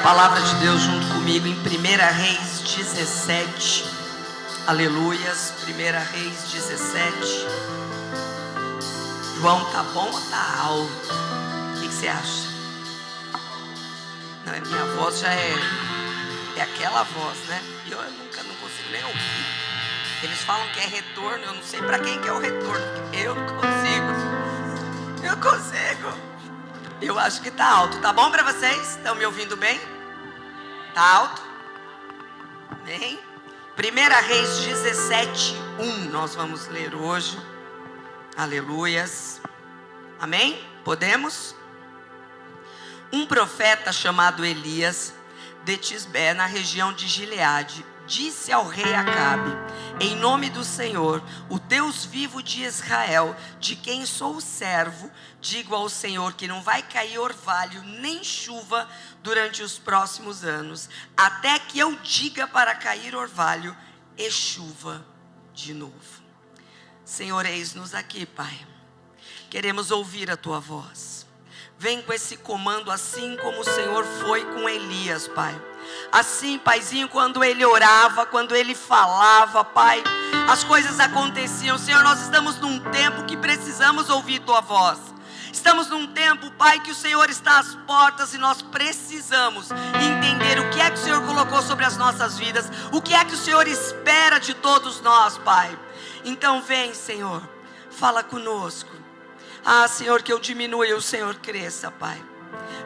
Palavra de Deus junto comigo em 1 Reis 17. Aleluias. 1 Reis 17. João, tá bom ou tá alto? O que você acha? Não, a minha voz já é aquela voz, né? E eu nunca não consigo nem ouvir. Eles falam que é retorno, eu não sei para quem que é o retorno, porque eu não consigo. Eu consigo. Eu acho que tá alto. Tá bom para vocês? Estão me ouvindo bem? Tá alto? Bem? 1 Reis 17, 1. Nós vamos ler hoje. Aleluias. Amém? Podemos? Um profeta chamado Elias, de Tisbé, na região de Gileade, disse ao rei Acabe: em nome do Senhor, o Deus vivo de Israel, de quem sou o servo, digo ao Senhor que não vai cair orvalho nem chuva durante os próximos anos, até que eu diga para cair orvalho e chuva de novo. Senhor, eis-nos aqui, Pai. Queremos ouvir a Tua voz. Vem com esse comando, assim como o Senhor foi com Elias, Pai. Assim, Paizinho, quando ele orava, quando ele falava, Pai, as coisas aconteciam. Senhor, nós estamos num tempo que precisamos ouvir Tua voz. Estamos num tempo, Pai, que o Senhor está às portas e nós precisamos entender o que é que o Senhor colocou sobre as nossas vidas, o que é que o Senhor espera de todos nós, Pai. Então vem, Senhor, fala conosco. Senhor, que eu diminua e o Senhor cresça, Pai.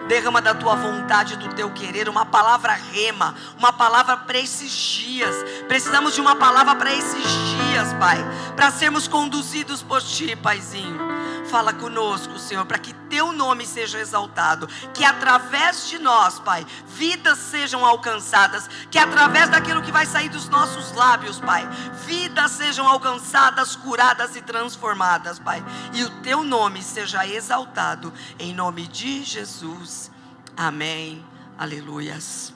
Derrama da Tua vontade, do Teu querer, uma palavra rema, uma palavra para esses dias. Precisamos de uma palavra para esses dias, Pai, para sermos conduzidos por Ti, Paizinho. Fala conosco, Senhor, para que Teu nome seja exaltado, que através de nós, Pai, vidas sejam alcançadas, que através daquilo que vai sair dos nossos lábios, Pai, vidas sejam alcançadas, curadas e transformadas, Pai, e o Teu nome seja exaltado, em nome de Jesus, amém, aleluias.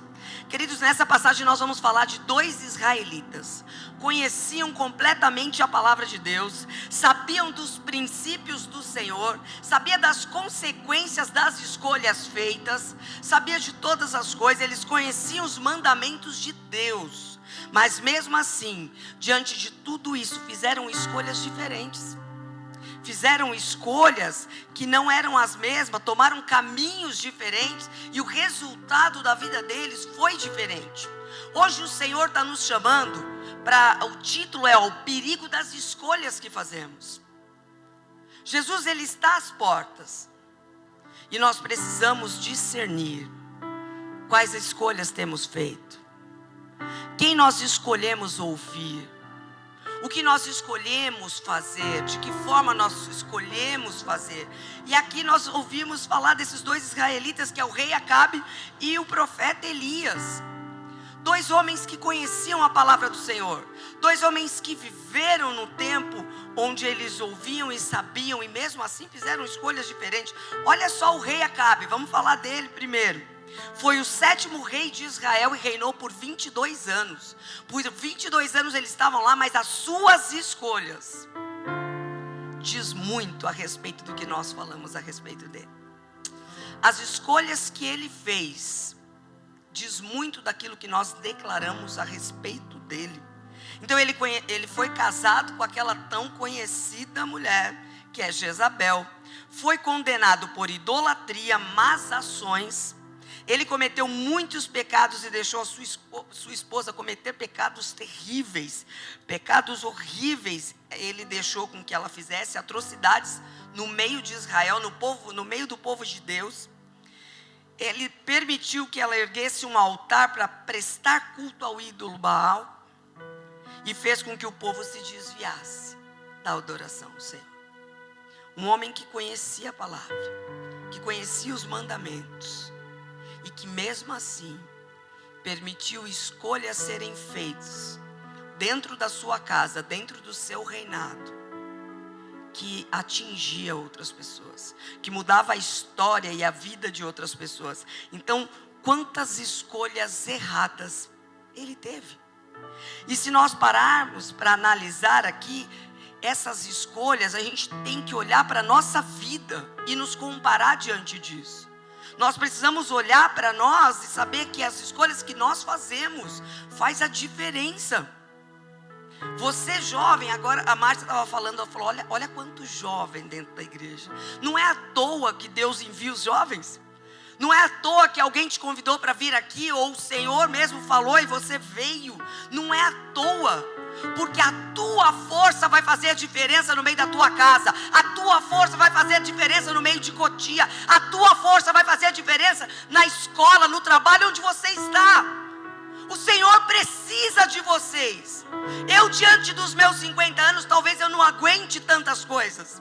Queridos, nessa passagem nós vamos falar de dois israelitas. Conheciam completamente a palavra de Deus, sabiam dos princípios do Senhor, sabia das consequências das escolhas feitas, sabia de todas as coisas, eles conheciam os mandamentos de Deus, mas mesmo assim, diante de tudo isso, fizeram escolhas diferentes. Fizeram escolhas que não eram as mesmas, tomaram caminhos diferentes e o resultado da vida deles foi diferente. Hoje o Senhor está nos chamando o título é o perigo das escolhas que fazemos. Jesus, Ele está às portas e nós precisamos discernir quais escolhas temos feito, quem nós escolhemos ouvir, o que nós escolhemos fazer, de que forma nós escolhemos fazer. E aqui nós ouvimos falar desses dois israelitas, que é o rei Acabe e o profeta Elias. Dois homens que conheciam a palavra do Senhor. Dois homens que viveram no tempo onde eles ouviam e sabiam, e mesmo assim fizeram escolhas diferentes. Olha só o rei Acabe, vamos falar dele primeiro. Foi o 7º rei de Israel e reinou por 22 anos. Por 22 anos eles estavam lá, mas as suas escolhas diz muito a respeito do que nós falamos a respeito dele. As escolhas que ele fez diz muito daquilo que nós declaramos a respeito dele. Então ele foi casado com aquela tão conhecida mulher, que é Jezabel. Foi condenado por idolatria, más ações. Ele cometeu muitos pecados e deixou a sua esposa cometer pecados terríveis, pecados horríveis. Ele deixou com que ela fizesse atrocidades no meio de Israel, no meio do povo de Deus. Ele permitiu que ela erguesse um altar para prestar culto ao ídolo Baal e fez com que o povo se desviasse da adoração ao Senhor. Um homem que conhecia a palavra, que conhecia os mandamentos, e que mesmo assim permitiu escolhas serem feitas dentro da sua casa, dentro do seu reinado, que atingia outras pessoas, que mudava a história e a vida de outras pessoas. Então, quantas escolhas erradas ele teve? E se nós pararmos para analisar aqui essas escolhas, a gente tem que olhar para a nossa vida e nos comparar diante disso. Nós precisamos olhar para nós e saber que as escolhas que nós fazemos faz a diferença. Você jovem, agora a Márcia estava falando, ela falou, olha quanto jovem dentro da igreja. Não é à toa que Deus envia os jovens. Não é à toa que alguém te convidou para vir aqui, ou o Senhor mesmo falou e você veio. Não é à toa. Porque a tua força vai fazer a diferença no meio da tua casa. A tua força vai fazer a diferença no meio de Cotia. A tua força vai fazer a diferença na escola, no trabalho onde você está. O Senhor precisa de vocês. Eu, diante dos meus 50 anos, talvez eu não aguente tantas coisas.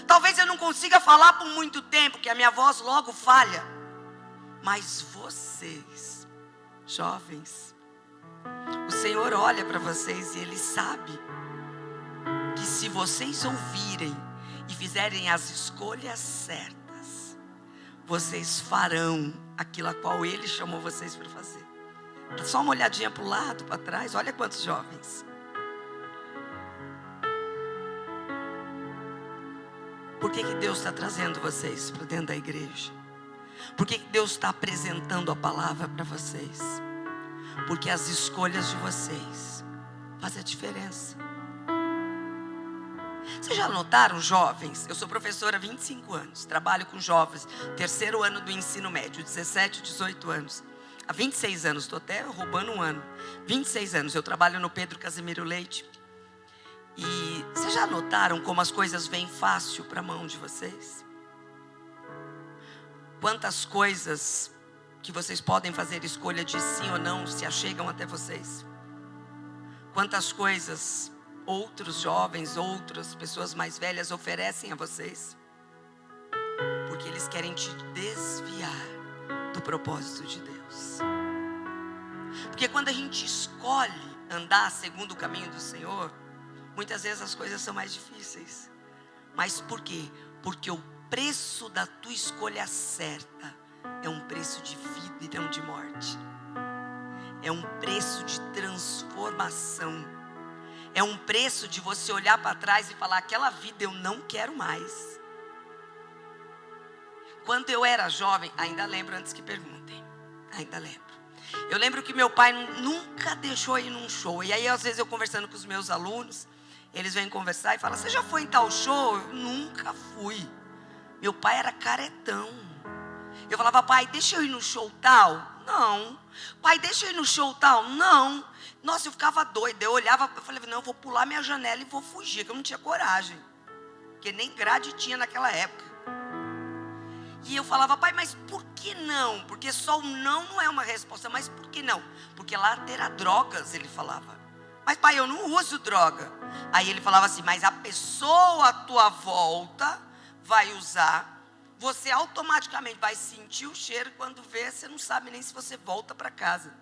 Talvez eu não consiga falar por muito tempo, que a minha voz logo falha. Mas vocês, jovens, o Senhor olha para vocês e Ele sabe que se vocês ouvirem e fizerem as escolhas certas, vocês farão aquilo a qual Ele chamou vocês para fazer. Dá só uma olhadinha para o lado, para trás, olha quantos jovens. Por que Deus está trazendo vocês para dentro da igreja? Por que Deus está apresentando a palavra para vocês? Porque as escolhas de vocês fazem a diferença. Vocês já notaram, jovens? Eu sou professora há 25 anos, trabalho com jovens, terceiro ano do ensino médio, 17, 18 anos. Há 26 anos, estou até roubando um ano. 26 anos, eu trabalho no Pedro Casimiro Leite. E vocês já notaram como as coisas vêm fácil para a mão de vocês? Quantas coisas que vocês podem fazer escolha de sim ou não se achegam até vocês? Quantas coisas outros jovens, outras pessoas mais velhas oferecem a vocês? Porque eles querem te desviar do propósito de Deus. Porque quando a gente escolhe andar segundo o caminho do Senhor, muitas vezes as coisas são mais difíceis. Mas por quê? Porque o preço da tua escolha certa é um preço de vida e não de morte. É um preço de transformação. É um preço de você olhar para trás e falar, aquela vida eu não quero mais. Quando eu era jovem, ainda lembro, antes que perguntem, ainda lembro. Eu lembro que meu pai nunca deixou ir num show. E aí às vezes eu conversando com os meus alunos, eles vêm conversar e falam, você já foi em tal show? Eu nunca fui. Meu pai era caretão. Eu falava, pai, deixa eu ir no show tal? Não. Pai, deixa eu ir no show tal? Não. Nossa, eu ficava doida. Eu olhava, eu falei, não, eu vou pular minha janela e vou fugir, que eu não tinha coragem. Porque nem grade tinha naquela época. E eu falava, pai, mas por que não? Porque só o não é uma resposta. Mas por que não? Porque lá terá drogas, ele falava. Mas pai, eu não uso droga. Aí ele falava assim, mas a pessoa à tua volta vai usar. Você automaticamente vai sentir o cheiro. Quando vê, você não sabe nem se você volta para casa.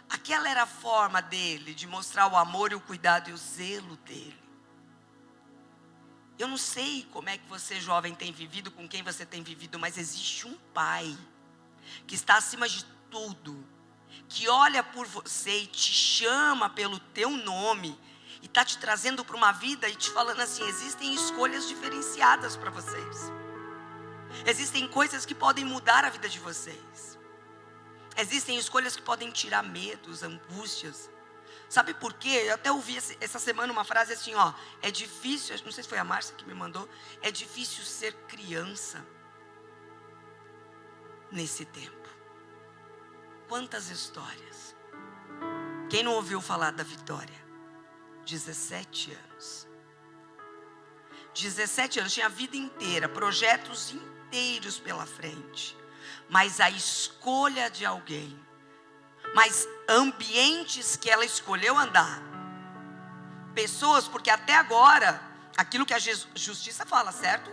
Aquela era a forma dele de mostrar o amor e o cuidado e o zelo dele. Eu não sei como é que você, jovem, tem vivido, com quem você tem vivido, mas existe um pai que está acima de tudo, que olha por você e te chama pelo teu nome e está te trazendo para uma vida e te falando assim, existem escolhas diferenciadas para vocês. Existem coisas que podem mudar a vida de vocês. Existem escolhas que podem tirar medos, angústias. Sabe por quê? Eu até ouvi essa semana uma frase assim, ó. É difícil, não sei se foi a Márcia que me mandou. É difícil ser criança nesse tempo. Quantas histórias. Quem não ouviu falar da Vitória? 17 anos. 17 anos, tinha a vida inteira, projetos inteiros pela frente. Mas a escolha de alguém, mas ambientes que ela escolheu andar, pessoas, porque até agora, aquilo que a justiça fala, certo?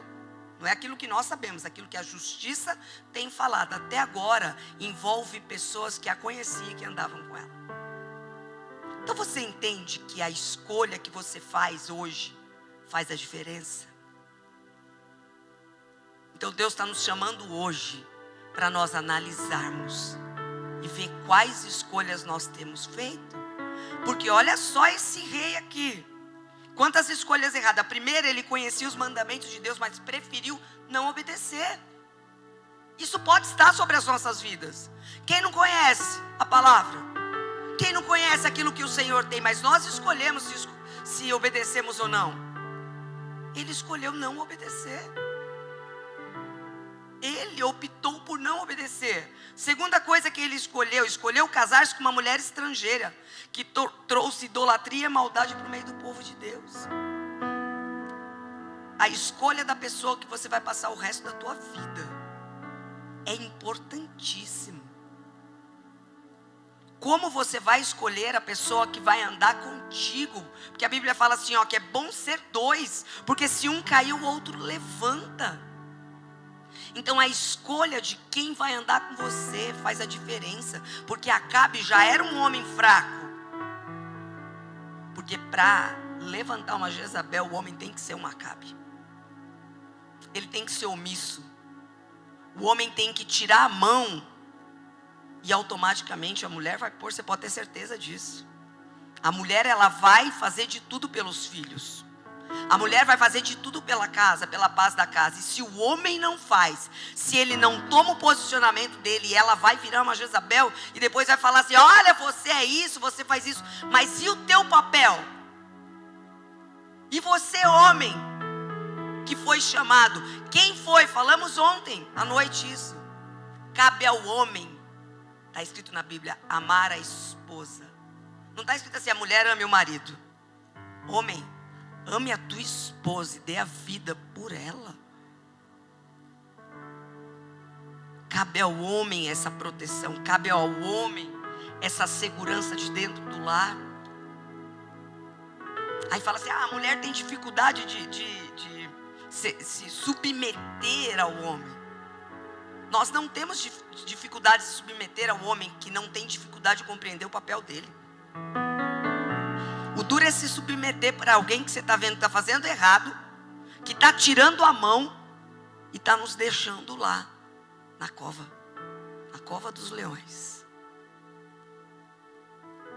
Não é aquilo que nós sabemos, aquilo que a justiça tem falado, até agora, envolve pessoas que a conheciam e que andavam com ela. Então você entende que a escolha que você faz hoje, faz a diferença? Então Deus está nos chamando hoje, para nós analisarmos e ver quais escolhas nós temos feito. Porque olha só esse rei aqui, quantas escolhas erradas. A primeira, ele conhecia os mandamentos de Deus, mas preferiu não obedecer. Isso pode estar sobre as nossas vidas. Quem não conhece a palavra? Quem não conhece aquilo que o Senhor tem? Mas nós escolhemos se obedecemos ou não. Ele escolheu não obedecer. Ele optou por não obedecer. Segunda coisa que ele escolheu casar-se com uma mulher estrangeira, que trouxe idolatria e maldade para o meio do povo de Deus. A escolha da pessoa que você vai passar o resto da tua vida é importantíssimo. Como você vai escolher a pessoa que vai andar contigo? Porque a Bíblia fala assim, que é bom ser dois, porque se um cair, o outro levanta. Então a escolha de quem vai andar com você faz a diferença. Porque Acabe já era um homem fraco. Porque para levantar uma Jezabel, o homem tem que ser um Acabe. Ele tem que ser omisso. O homem tem que tirar a mão. E automaticamente a mulher vai pôr, você pode ter certeza disso. A mulher, ela vai fazer de tudo pelos filhos. A mulher vai fazer de tudo pela casa, pela paz da casa. E se o homem não faz, se ele não toma o posicionamento dele, ela vai virar uma Jezabel e depois vai falar assim, olha, você é isso, você faz isso. Mas e o teu papel? E você, homem, que foi chamado? Quem foi? Falamos ontem à noite isso. Cabe ao homem. Está escrito na Bíblia, amar a esposa. Não está escrito assim, a mulher ame o marido. Homem, ame a tua esposa e dê a vida por ela. Cabe ao homem essa proteção. Cabe ao homem essa segurança de dentro do lar. Aí fala assim, a mulher tem dificuldade de se submeter ao homem. Nós não temos dificuldade de se submeter ao homem que não tem dificuldade de compreender o papel dele. O duro é se submeter para alguém que você está vendo que está fazendo errado, que está tirando a mão e está nos deixando lá, na cova dos leões.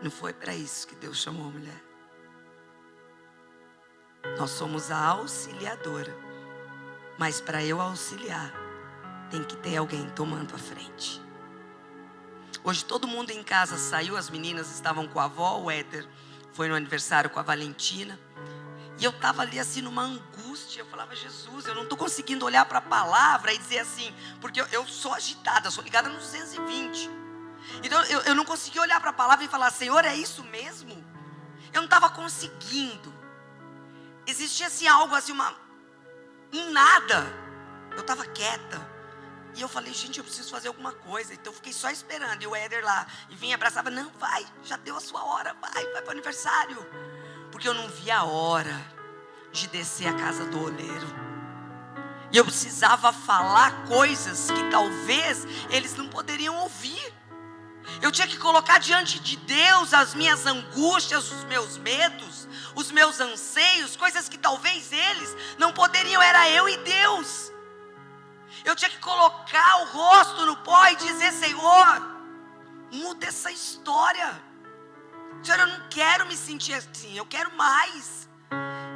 Não foi para isso que Deus chamou a mulher. Nós somos a auxiliadora, mas para eu auxiliar, tem que ter alguém tomando a frente. Hoje todo mundo em casa saiu, as meninas estavam com a avó, o Éder foi no aniversário com a Valentina. E eu estava ali assim numa angústia, eu falava, Jesus, eu não estou conseguindo olhar para a palavra e dizer assim, porque eu sou agitada, eu sou ligada no 220. Então eu não conseguia olhar para a palavra e falar, Senhor, é isso mesmo? Eu não estava conseguindo. Existia assim algo assim, um nada. Eu estava quieta. E eu falei, gente, eu preciso fazer alguma coisa. Então eu fiquei só esperando. E o Éder lá, e vinha, abraçava, não, vai, já deu a sua hora, vai para o aniversário. Porque eu não via a hora de descer a casa do oleiro. E eu precisava falar coisas que talvez eles não poderiam ouvir. Eu tinha que colocar diante de Deus as minhas angústias, os meus medos, os meus anseios, coisas que talvez eles não poderiam, era eu e Deus. Eu tinha que colocar o rosto no pó e dizer, Senhor, muda essa história. Senhor, eu não quero me sentir assim, eu quero mais.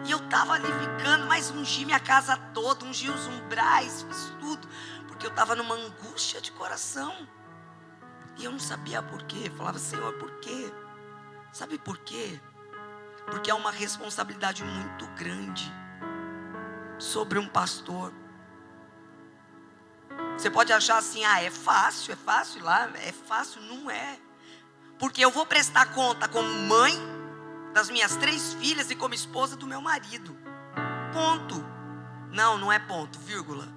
E eu estava ali ficando, mas ungi minha casa toda, ungi os umbrais, fiz tudo. Porque eu estava numa angústia de coração. E eu não sabia por quê. Eu falava, Senhor, por quê? Sabe por quê? Porque é uma responsabilidade muito grande sobre um pastor. Você pode achar assim, é fácil lá, é fácil, não é. Porque eu vou prestar conta como mãe das minhas 3 filhas e como esposa do meu marido. Ponto. Não é ponto, vírgula.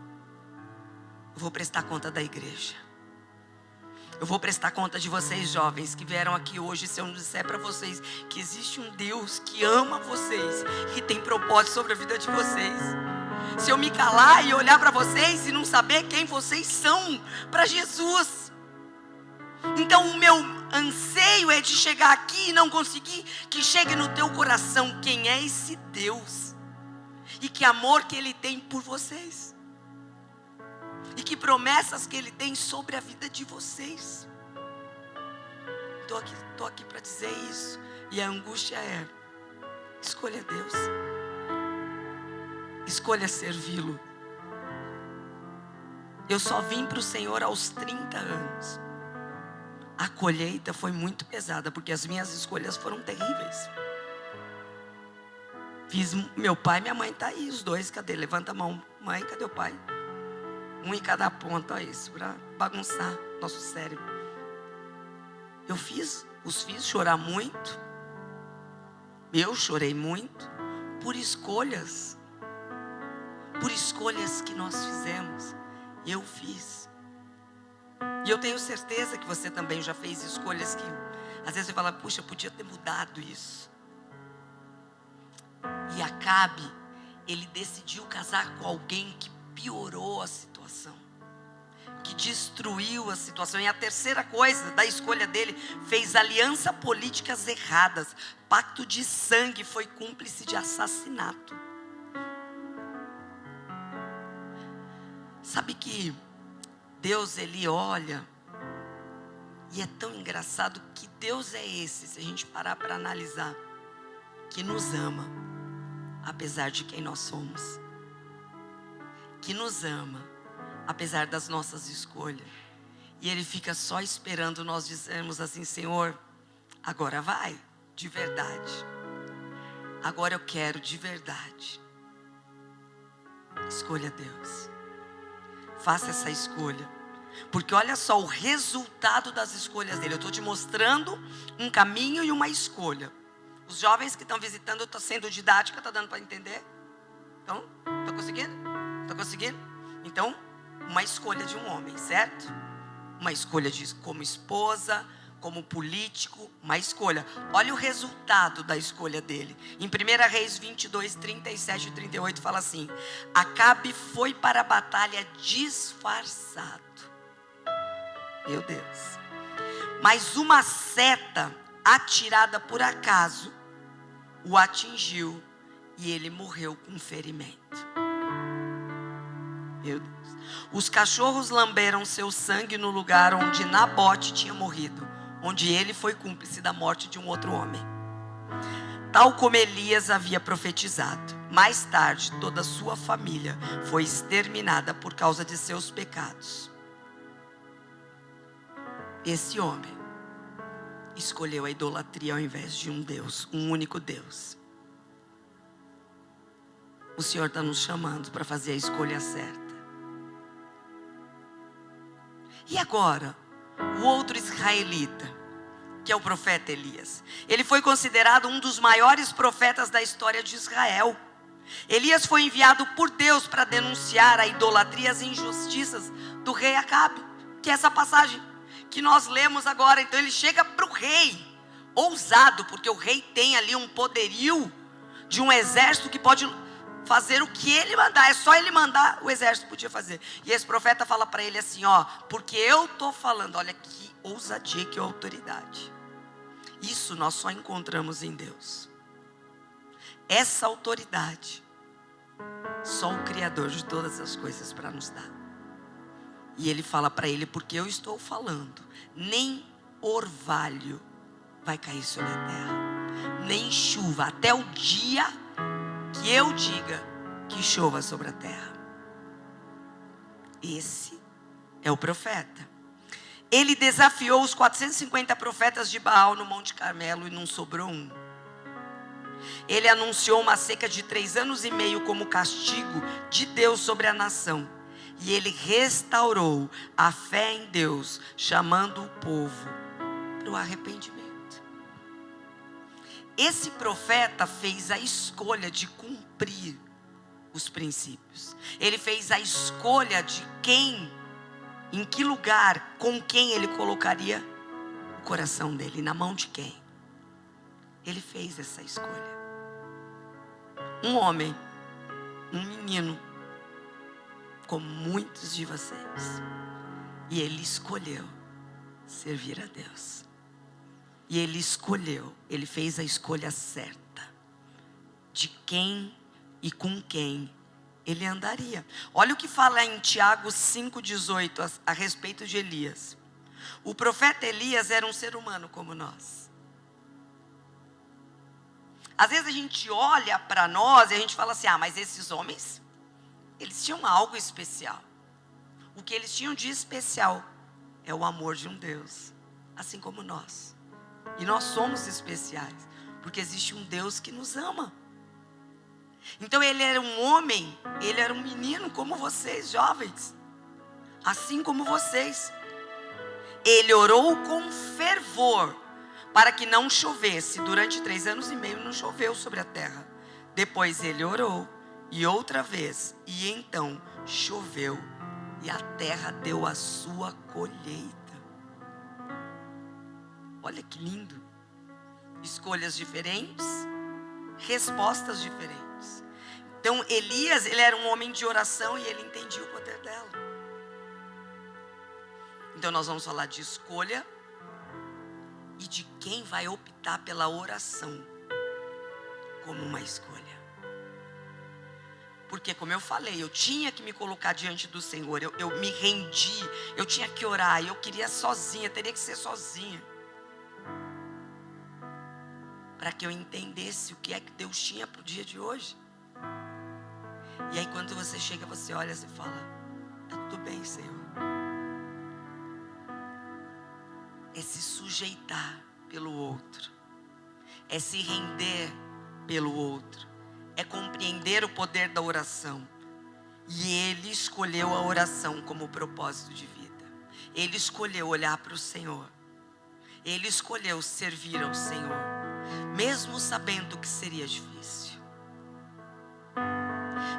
Eu vou prestar conta da igreja. Eu vou prestar conta de vocês jovens que vieram aqui hoje. Se eu não disser para vocês que existe um Deus que ama vocês, que tem propósito sobre a vida de vocês. Se eu me calar e olhar para vocês e não saber quem vocês são para Jesus. Então o meu anseio é de chegar aqui e não conseguir que chegue no teu coração quem é esse Deus. E que amor que Ele tem por vocês. E que promessas que Ele tem sobre a vida de vocês. Estou aqui para dizer isso. E a angústia é, escolha Deus. Escolha servi-lo. Eu só vim para o Senhor aos 30 anos. A colheita foi muito pesada, porque as minhas escolhas foram terríveis. Meu pai e minha mãe tá aí, os dois, cadê? Levanta a mão, mãe, cadê o pai? Um em cada ponta, olha isso, para bagunçar nosso cérebro. Os fiz chorar muito. Eu chorei muito por escolhas que nós fizemos. Eu fiz. E eu tenho certeza que você também já fez escolhas que às vezes você fala, puxa, eu podia ter mudado isso. E Acabe, ele decidiu casar com alguém que piorou a situação, que destruiu a situação. E a terceira coisa da escolha dele, fez aliança políticas erradas, pacto de sangue, foi cúmplice de assassinato. Sabe que Deus, ele olha, e é tão engraçado que Deus é esse, se a gente parar para analisar, que nos ama, apesar de quem nós somos, que nos ama, apesar das nossas escolhas, e Ele fica só esperando nós dizermos assim, Senhor, agora vai, de verdade, agora eu quero de verdade. Escolha Deus, faça essa escolha, porque olha só o resultado das escolhas dele. Eu estou te mostrando um caminho e uma escolha. Os jovens que estão visitando, eu estou sendo didática, está dando para entender? Então, está conseguindo? Está conseguindo? Então, uma escolha de um homem, certo? Uma escolha como esposa, como político, uma escolha. Olha o resultado da escolha dele. Em 1 Reis 22, 37 e 38 fala assim: Acabe foi para a batalha disfarçado. Meu Deus. Mas uma seta atirada por acaso o atingiu e ele morreu com ferimento. Meu Deus. Os cachorros lamberam seu sangue no lugar onde Nabote tinha morrido, onde ele foi cúmplice da morte de um outro homem, tal como Elias havia profetizado. Mais tarde, toda a sua família foi exterminada por causa de seus pecados. Esse homem escolheu a idolatria ao invés de um Deus, um único Deus. O Senhor está nos chamando para fazer a escolha certa. E agora, o outro israelita, que é o profeta Elias. Ele foi considerado um dos maiores profetas da história de Israel. Elias foi enviado por Deus para denunciar a idolatria e as injustiças do rei Acabe, que é essa passagem que nós lemos agora. Então ele chega para o rei, ousado, porque o rei tem ali um poderio de um exército que pode fazer o que ele mandar. É só ele mandar, o exército podia fazer. E esse profeta fala para ele assim, ó, porque eu estou falando. Olha que ousadia, que autoridade. Isso nós só encontramos em Deus. Essa autoridade só o Criador de todas as coisas para nos dar. E ele fala para ele, porque eu estou falando, nem orvalho vai cair sobre a terra, nem chuva, até o dia que eu diga que chova sobre a terra. Esse é o profeta. Ele desafiou os 450 profetas de Baal no Monte Carmelo e não sobrou um. Ele anunciou uma seca de 3 anos e meio como castigo de Deus sobre a nação. E ele restaurou a fé em Deus, chamando o povo para o arrependimento. Esse profeta fez a escolha de cumprir os princípios. Ele fez a escolha de quem, em que lugar, com quem ele colocaria o coração dele, na mão de quem. Ele fez essa escolha. Um homem, um menino, como muitos de vocês, e ele escolheu servir a Deus. E ele escolheu, ele fez a escolha certa de quem e com quem ele andaria. Olha o que fala em Tiago 5,18 a respeito de Elias. O profeta Elias era um ser humano como nós. Às vezes a gente olha para nós e a gente fala assim, mas esses homens, eles tinham algo especial. O que eles tinham de especial é o amor de um Deus, assim como nós. E nós somos especiais, porque existe um Deus que nos ama. Então ele era um homem, ele era um menino como vocês, jovens, assim como vocês. Ele orou com fervor para que não chovesse. Durante 3 anos e meio não choveu sobre a terra. Depois ele orou e outra vez, e então choveu, e a terra deu a sua colheita. Olha que lindo. Escolhas diferentes, respostas diferentes. Então Elias, ele era um homem de oração e ele entendia o poder dela. Então nós vamos falar de escolha e de quem vai optar pela oração como uma escolha. Porque, como eu falei, eu tinha que me colocar diante do Senhor, eu me rendi, eu tinha que orar, eu queria sozinha, teria que ser sozinha, para que eu entendesse o que é que Deus tinha para o dia de hoje. E aí quando você chega, você olha e fala: tá tudo bem, Senhor. É se sujeitar pelo outro, é se render pelo outro, é compreender o poder da oração. E ele escolheu a oração como propósito de vida. Ele escolheu olhar para o Senhor. Ele escolheu servir ao Senhor, mesmo sabendo que seria difícil,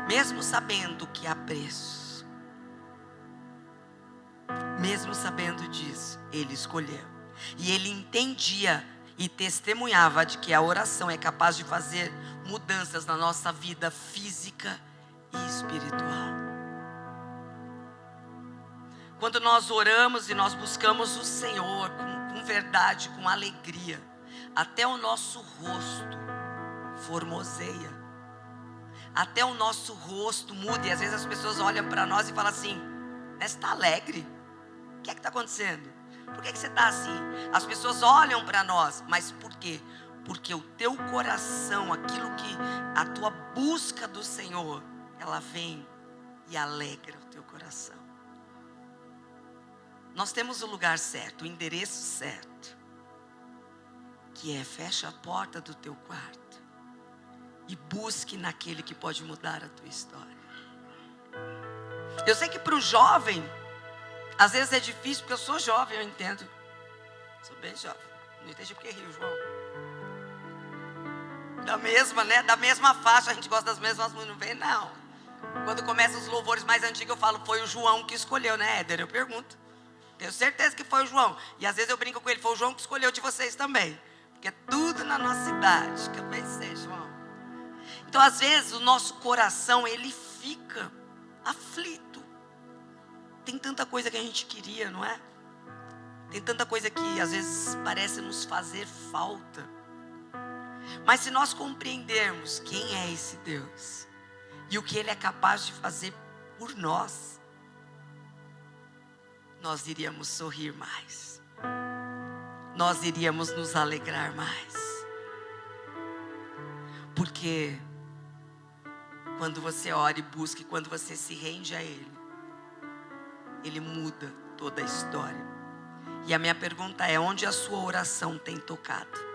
mesmo sabendo que há preço, mesmo sabendo disso, ele escolheu. E ele entendia e testemunhava de que a oração é capaz de fazer mudanças na nossa vida física e espiritual. Quando nós oramos e nós buscamos o Senhor com verdade, com alegria, até o nosso rosto formoseia, até o nosso rosto muda. E às vezes as pessoas olham para nós e falam assim: você está alegre? O que é que está acontecendo? Por que você está assim? As pessoas olham para nós, mas por quê? Porque o teu coração, aquilo que a tua busca do Senhor, ela vem e alegra o teu coração. Nós temos o lugar certo, o endereço certo, que é: fecha a porta do teu quarto e busque naquele que pode mudar a tua história. Eu sei que para o jovem às vezes é difícil, porque eu sou jovem, eu entendo. Sou bem jovem. Não entendi porque riu, João. Da mesma, né? Da mesma faixa, a gente gosta das mesmas músicas. Não vem, não. Quando começam os louvores mais antigos, eu falo: foi o João que escolheu, né, Éder? Eu pergunto. Tenho certeza que foi o João. E às vezes eu brinco com ele: foi o João que escolheu de vocês também. Porque é tudo na nossa idade. Que eu pensei, João. Então, às vezes, o nosso coração, ele fica aflito. Tem tanta coisa que a gente queria, não é? Tem tanta coisa que às vezes parece nos fazer falta. Mas se nós compreendermos quem é esse Deus e o que Ele é capaz de fazer por nós, nós iríamos sorrir mais, nós iríamos nos alegrar mais. Porque quando você ora e busca, e quando você se rende a Ele, Ele muda toda a história. E a minha pergunta é: onde a sua oração tem tocado?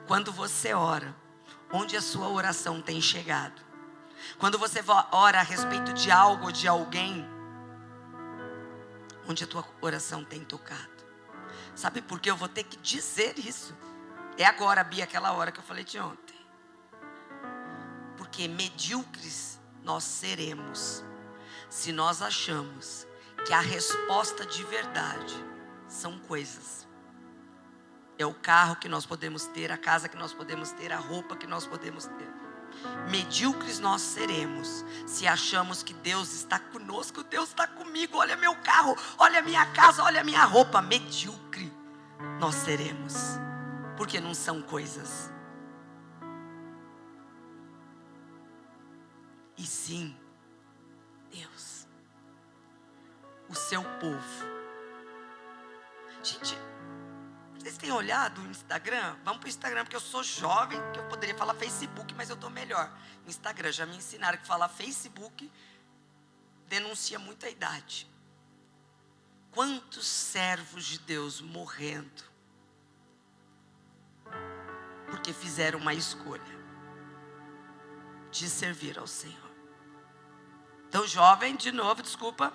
Quando você ora, onde a sua oração tem chegado? Quando você ora a respeito de algo ou de alguém, onde a tua oração tem tocado? Sabe por que eu vou ter que dizer isso? É agora, Bia, aquela hora que eu falei de ontem. Porque medíocres nós seremos se nós achamos que a resposta de verdade são coisas. É o carro que nós podemos ter, a casa que nós podemos ter, a roupa que nós podemos ter. Medíocres nós seremos se achamos que Deus está conosco, Deus está comigo. Olha meu carro, olha minha casa, olha minha roupa. Medíocre nós seremos, porque não são coisas. E sim, Deus, o seu povo. Gente, vocês têm olhado o Instagram? Vamos para o Instagram, porque eu sou jovem, que eu poderia falar Facebook, mas eu estou melhor. Instagram, já me ensinaram que falar Facebook denuncia muito a idade. Quantos servos de Deus morrendo porque fizeram uma escolha de servir ao Senhor. Então, jovem, de novo, desculpa,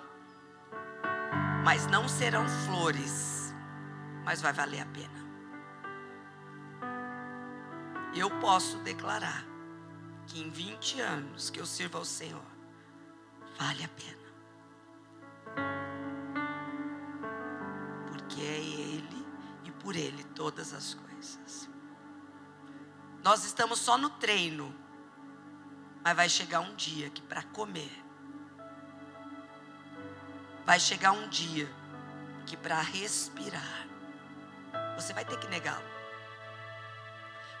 mas não serão flores, mas vai valer a pena. Eu posso declarar que em 20 anos que eu sirvo ao Senhor, vale a pena. Porque é Ele e por Ele todas as coisas. Nós estamos só no treino, mas vai chegar um dia que para comer, vai chegar um dia que para respirar, você vai ter que negá-lo.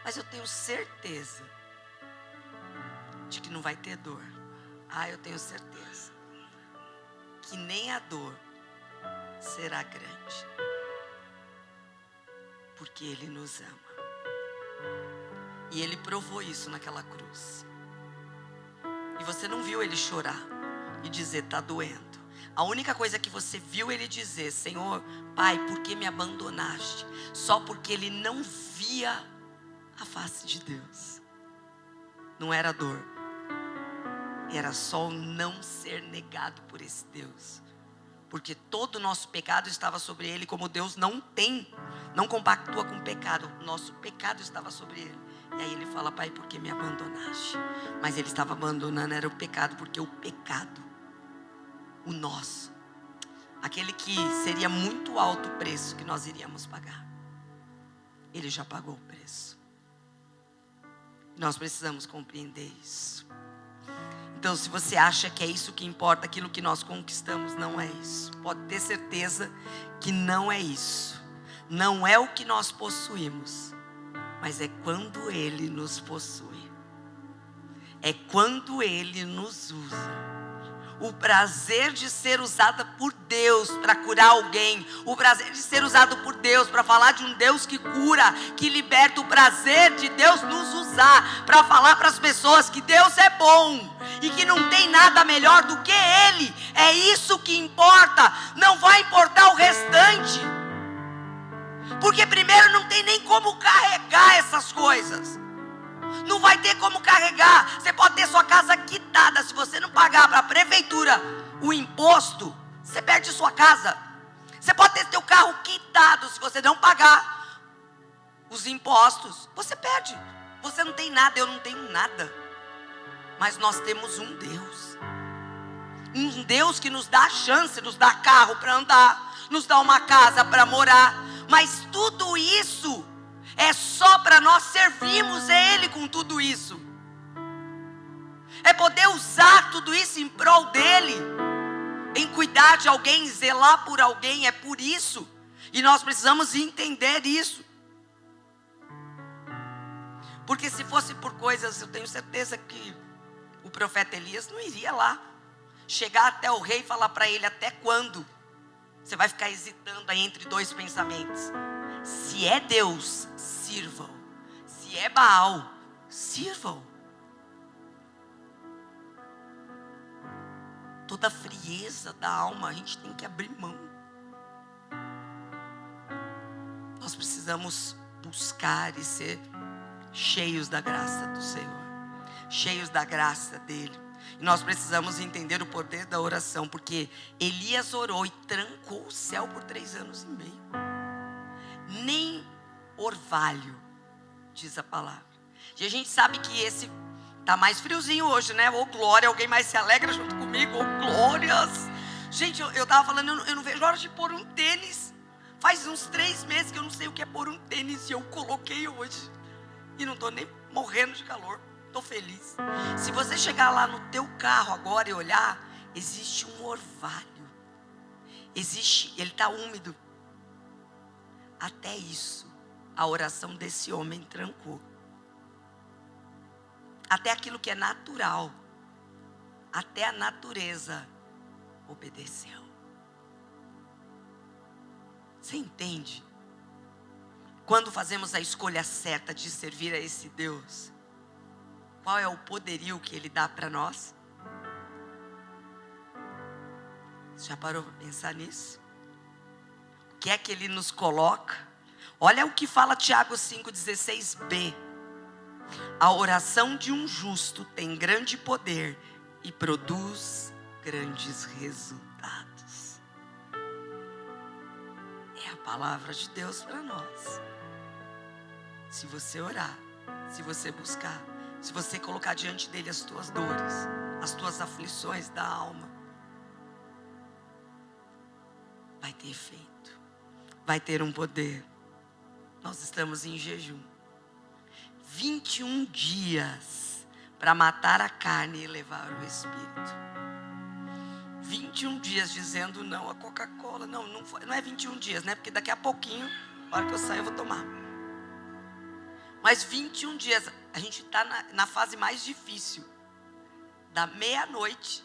Mas eu tenho certeza de que não vai ter dor. Eu tenho certeza que nem a dor será grande, porque Ele nos ama. E Ele provou isso naquela cruz. E você não viu Ele chorar e dizer, está doendo. A única coisa que você viu Ele dizer, Senhor, Pai, por que me abandonaste? Só porque Ele não via a face de Deus. Não era dor. Era só o não ser negado por esse Deus. Porque todo o nosso pecado estava sobre Ele, como Deus não compactua com o pecado. Nosso pecado estava sobre Ele. E aí Ele fala, Pai, por que me abandonaste? Mas Ele estava abandonando, era o pecado, porque o pecado, o nosso, aquele que seria muito alto o preço que nós iríamos pagar, Ele já pagou o preço. Nós precisamos compreender isso. Então, se você acha que é isso que importa, aquilo que nós conquistamos, não é isso. Pode ter certeza que não é isso. Não é o que nós possuímos, mas é quando Ele nos possui. É quando Ele nos usa. O prazer de ser usada por Deus para curar alguém. O prazer de ser usado por Deus para falar de um Deus que cura, que liberta. O prazer de Deus nos usar para falar para as pessoas que Deus é bom e que não tem nada melhor do que Ele. É isso que importa. Não vai importar o restante. Porque primeiro não tem nem como carregar essas coisas. Não vai ter como carregar. Você pode ter sua casa quitada. Se você não pagar para a prefeitura o imposto, você perde sua casa. Você pode ter seu carro quitado. Se você não pagar os impostos, você perde. Você não tem nada, eu não tenho nada. Mas nós temos um Deus. Um Deus que nos dá a chance, nos dá carro para andar, nos dá uma casa para morar. Mas tudo isso é só para nós servirmos a Ele com tudo isso. É poder usar tudo isso em prol dEle. Em cuidar de alguém, zelar por alguém. É por isso. E nós precisamos entender isso. Porque se fosse por coisas, eu tenho certeza que o profeta Elias não iria lá. Chegar até o rei e falar para ele, até quando? Você vai ficar hesitando aí entre dois pensamentos. Se é Deus, sirvam. Se é Baal, sirvam. Toda a frieza da alma a gente tem que abrir mão. Nós precisamos buscar e ser cheios da graça do Senhor. Cheios da graça dEle. E nós precisamos entender o poder da oração. Porque Elias orou e trancou o céu por 3 anos e meio. Nem orvalho, diz a palavra. E a gente sabe que esse tá mais friozinho hoje, né? Ô glória, alguém mais se alegra junto comigo? Ô glórias. Gente, eu tava falando, eu não vejo a hora de pôr um tênis. Faz uns 3 meses que eu não sei o que é pôr um tênis. E eu coloquei hoje. E não tô nem morrendo de calor. Tô feliz. Se você chegar lá no teu carro agora e olhar, existe um orvalho. Existe, ele tá úmido. Até isso, a oração desse homem trancou. Até aquilo que é natural, até a natureza obedeceu. Você entende? Quando fazemos a escolha certa de servir a esse Deus, qual é o poderio que Ele dá para nós? Você já parou para pensar nisso? O que é que ele nos coloca? Olha o que fala Tiago 5,16b. A oração de um justo tem grande poder e produz grandes resultados. É a palavra de Deus para nós. Se você orar, se você buscar, se você colocar diante dele as tuas dores, as tuas aflições da alma, vai ter efeito, vai ter um poder. Nós estamos em jejum. 21 dias para matar a carne e levar o espírito. 21 dias dizendo não à Coca-Cola. Não é 21 dias, né? Porque daqui a pouquinho, na hora que eu sair, eu vou tomar. Mas 21 dias, a gente está na fase mais difícil. Da meia-noite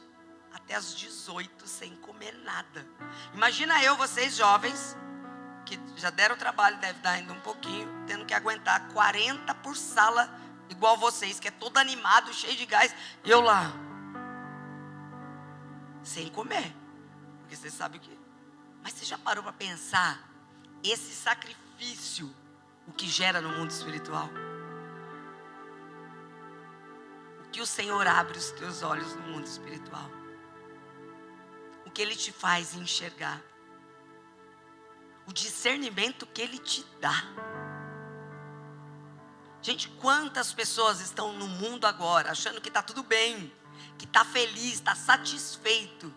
até as 18 sem comer nada. Imagina vocês jovens, que já deram trabalho, deve dar ainda um pouquinho, tendo que aguentar 40 por sala, igual vocês, que é todo animado, cheio de gás, e eu lá, sem comer, porque você sabe o que. Mas você já parou para pensar, esse sacrifício, o que gera no mundo espiritual? O que o Senhor abre os teus olhos no mundo espiritual? O que Ele te faz enxergar? O discernimento que Ele te dá. Gente, quantas pessoas estão no mundo agora achando que está tudo bem, que está feliz, está satisfeito,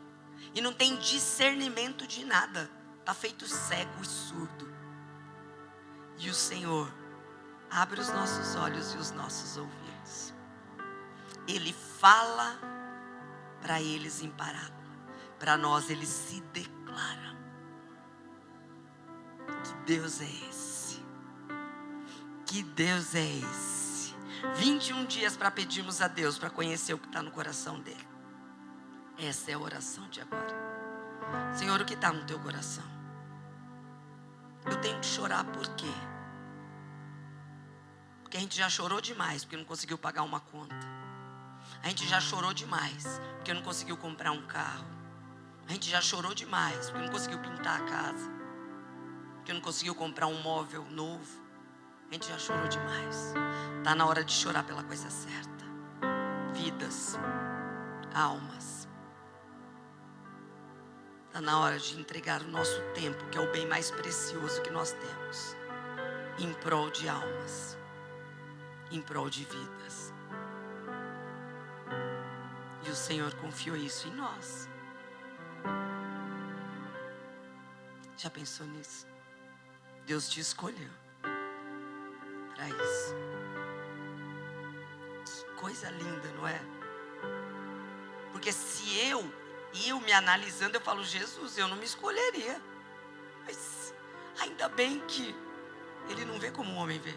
e não tem discernimento de nada, está feito cego e surdo. E o Senhor abre os nossos olhos e os nossos ouvidos. Ele fala para eles em parábola, para nós Ele se declara. Que Deus é esse? Que Deus é esse? 21 dias para pedirmos a Deus, para conhecer o que está no coração dele. Essa é a oração de agora. Senhor, o que está no teu coração? Eu tenho que chorar por quê? Porque a gente já chorou demais, porque não conseguiu pagar uma conta. A gente já chorou demais, porque não conseguiu comprar um carro. A gente já chorou demais, porque não conseguiu pintar a casa, porque não conseguiu comprar um móvel novo. A gente já chorou demais. Está na hora de chorar pela coisa certa. Vidas, almas. Está na hora de entregar o nosso tempo, que é o bem mais precioso que nós temos, em prol de almas, em prol de vidas. E o Senhor confiou isso em nós. Já pensou nisso? Deus te escolheu para isso. Que coisa linda, não é? Porque se eu me analisando, eu falo, Jesus, eu não me escolheria. Mas ainda bem que Ele não vê como o homem vê.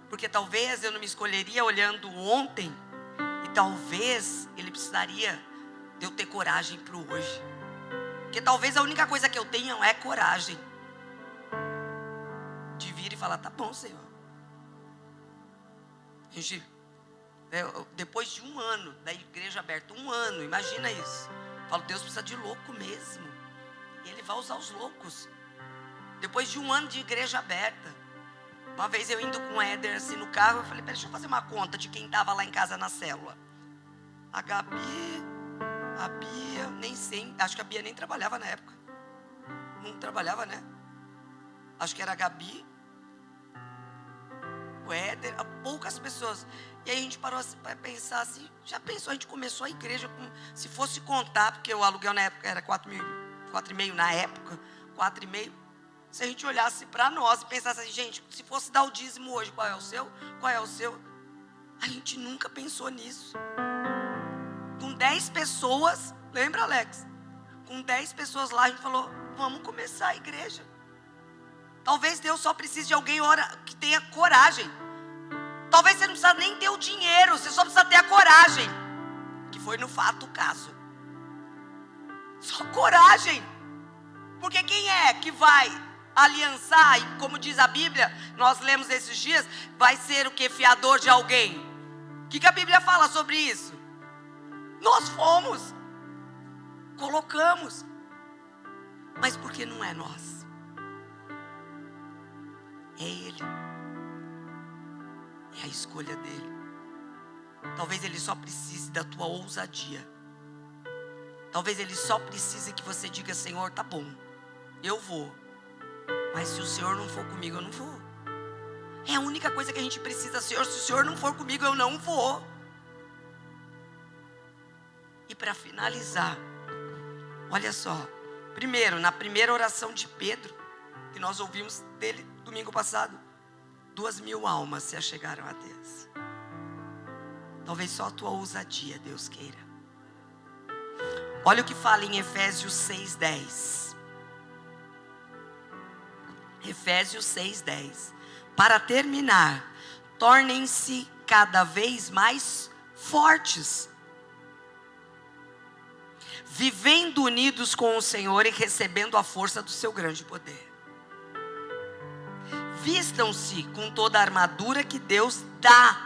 Porque talvez eu não me escolheria olhando ontem, e talvez Ele precisaria de eu ter coragem para o hoje. Porque talvez a única coisa que eu tenha é coragem de vir e falar, tá bom, Senhor. Gente, depois de 1 ano da igreja aberta, 1 ano, imagina isso. Eu falo, Deus precisa de louco mesmo. E Ele vai usar os loucos. Depois de 1 ano de igreja aberta. Uma vez eu indo com o Éder assim no carro, eu falei, deixa eu fazer uma conta de quem estava lá em casa na célula. A Gabi, a Bia, nem sei, acho que a Bia nem trabalhava na época. Não trabalhava, né? Acho que era a Gabi, o Éder, poucas pessoas. E aí a gente parou para pensar assim, já pensou, a gente começou a igreja, se fosse contar, porque o aluguel na época era 4,5 na época, 4,5. Se a gente olhasse para nós e pensasse assim, gente, se fosse dar o dízimo hoje, qual é o seu? Qual é o seu? A gente nunca pensou nisso. Com 10 pessoas, lembra, Alex? Com 10 pessoas lá, a gente falou, vamos começar a igreja. Talvez Deus só precise de alguém que tenha coragem. Talvez você não precisa nem ter o dinheiro, você só precisa ter a coragem. Que foi no fato o caso. Só coragem. Porque quem é que vai aliançar, e como diz a Bíblia, nós lemos esses dias, vai ser o que? Fiador de alguém. O que a Bíblia fala sobre isso? Nós fomos. colocamos. Mas porque não é nós. É Ele. É a escolha dele. Talvez Ele só precise da tua ousadia. Talvez Ele só precise que você diga: Senhor, tá bom, eu vou. Mas se o Senhor não for comigo, eu não vou. É a única coisa que a gente precisa: Senhor, se o Senhor não for comigo, eu não vou. E para finalizar, olha só. Primeiro, na primeira oração de Pedro, que nós ouvimos dele domingo passado, 2.000 almas se achegaram a Deus. Talvez só a tua ousadia, Deus queira. Olha o que fala em Efésios 6:10. Efésios 6:10. Para terminar, tornem-se cada vez mais fortes, vivendo unidos com o Senhor e recebendo a força do seu grande poder. Vistam-se com toda a armadura que Deus dá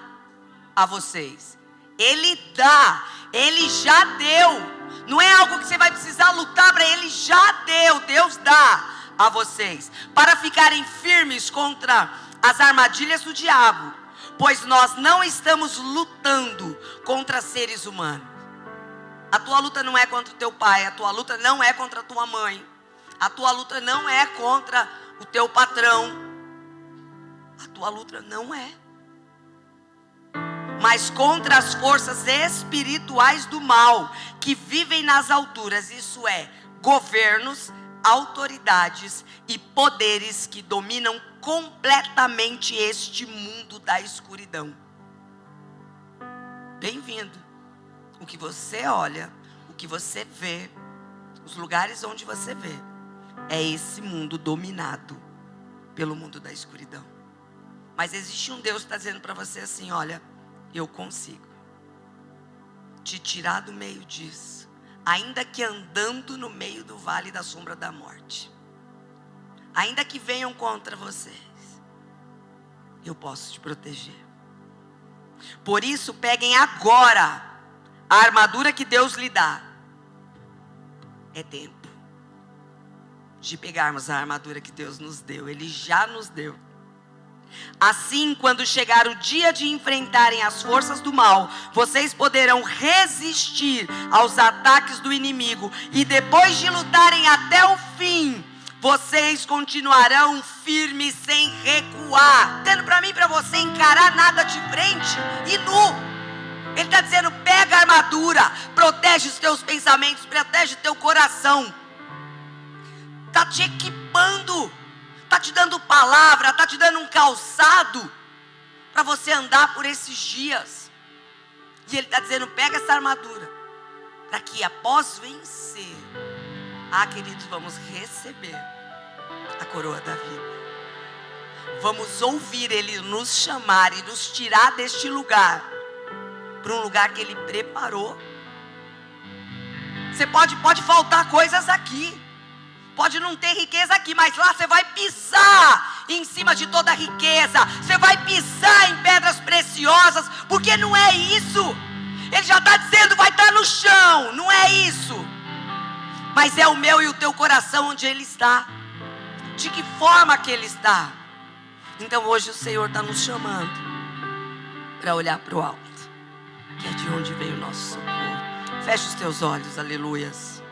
a vocês. Ele dá, Ele já deu. Não é algo que você vai precisar lutar para Ele, já deu. Deus dá a vocês, para ficarem firmes contra as armadilhas do diabo, pois nós não estamos lutando contra seres humanos. A tua luta não é contra o teu pai, a tua luta não é contra a tua mãe, a tua luta não é contra o teu patrão, a tua luta não é, mas contra as forças espirituais do mal, que vivem nas alturas, isso é, governos, autoridades e poderes que dominam completamente este mundo da escuridão. Bem-vindo. O que você olha, o que você vê, os lugares onde você vê, é esse mundo dominado pelo mundo da escuridão. Mas existe um Deus que está dizendo para você assim: olha, eu consigo te tirar do meio disso, ainda que andando no meio do vale da sombra da morte, ainda que venham contra vocês, eu posso te proteger. Por isso, peguem agora a armadura que Deus lhe dá. É tempo de pegarmos a armadura que Deus nos deu. Ele já nos deu. Assim, quando chegar o dia de enfrentarem as forças do mal, vocês poderão resistir aos ataques do inimigo. E depois de lutarem até o fim, vocês continuarão firmes sem recuar. Tendo para mim e para você encarar nada de frente e nu. Ele está dizendo: pega a armadura, protege os teus pensamentos, protege o teu coração. Está te equipando, está te dando palavra, está te dando um calçado para você andar por esses dias. E ele está dizendo: pega essa armadura, para que após vencer, queridos, vamos receber a coroa da vida. Vamos ouvir Ele nos chamar e nos tirar deste lugar, para um lugar que Ele preparou. Você pode faltar coisas aqui, pode não ter riqueza aqui, mas lá você vai pisar em cima de toda a riqueza, você vai pisar em pedras preciosas, porque não é isso. Ele já está dizendo: vai estar no chão, não é isso, mas é o meu e o teu coração onde Ele está, de que forma que Ele está. Então hoje o Senhor está nos chamando para olhar para o alto, que é de onde veio o nosso socorro. Fecha os teus olhos, aleluias.